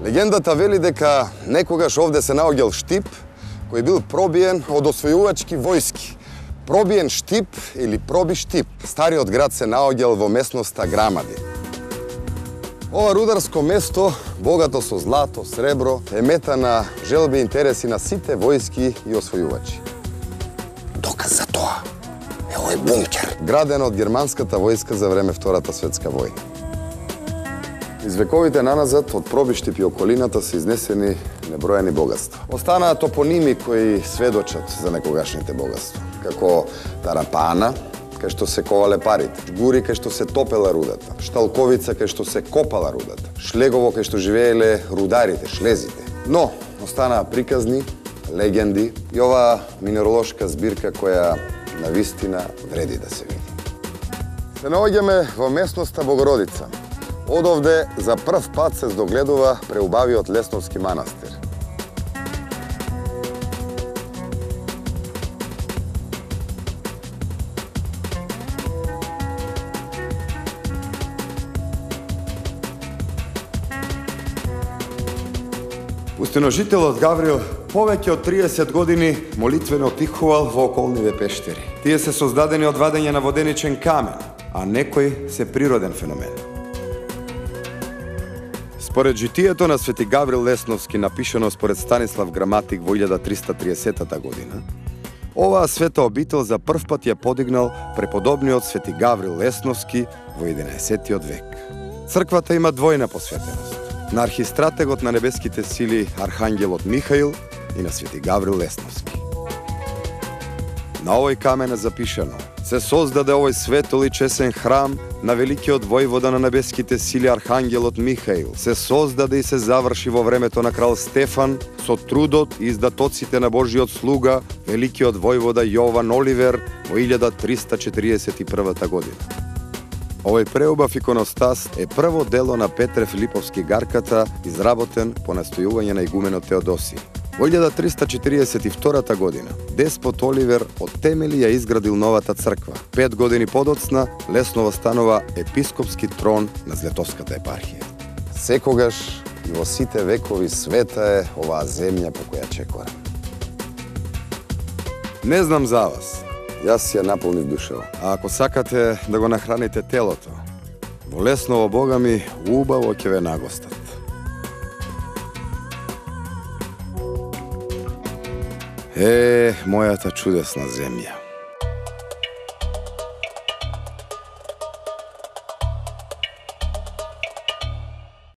Легендата вели дека некогаш овде се наоѓал штип кој бил пробиен од освојувачки војски. Пробиен штип или проби штип. Стариот град се наоѓал во местноста Грамади. Ова рударско место, богато со злато, сребро, е мета на желби и интереси на сите војски и освојувачи. Доказ за тоа е овој бункер. Граден од германската војска за време Втората светска војна. Из вековите наназад од пробиштип и околината се изнесени неброени богатства. Останаа топоними кои сведочат за некогашните богатства, како Тарапана, кај што се ковале парите, Жгури кај што се топела рудата, Шталковица кај што се копала рудата, Шлегово кај што живееле рударите, шлезите. Но останаа приказни, легенди и оваа минеролошка збирка која навистина вреди да се види. Се наоѓаме во местноста Богородица. Одовде за прв пат се здогледува преубавиот Лесновски манастир. Пустиножителот Гаврил повеќе од 30 години молитвено отихувал во околниве пештери. Тие се создадени од вадење на воденичен камен, а некој се природен феномен. Според житието на Свети Гаврил Лесновски, напишано според Станислав Граматик во 1330 година, оваа света обител за прв пат ја подигнал преподобниот Свети Гаврил Лесновски во 11 век. Црквата има двојна посветеност на архистратегот на небеските сили Архангелот Михаил и на Свети Гаврил Лесновски. На овој камен е запишано: се создаде овој светол и чесен храм на великиот војвода на небеските сили Архангелот Михаил. Се создаде и се заврши во времето на крал Стефан со трудот и издатоците на Божиот слуга, великиот војвода Јован Оливер во 1341 година. Овој преубав иконостас е прво дело на Петре Филиповски Гарката, изработен по настојување на игуменот Теодосиј. Во 1342 година деспот Оливер од темели ја изградил новата црква. 5 години подоцна Лесново станува епископски трон на Злетовската епархија. Секогаш и во сите векови света е оваа земја по која чекорам. Не знам за вас, јас ја наполнив душево. А ако сакате да го нахраните телото, во Лесново, Бога ми, убаво ќе ве нагостат. Мојата чудесна земја.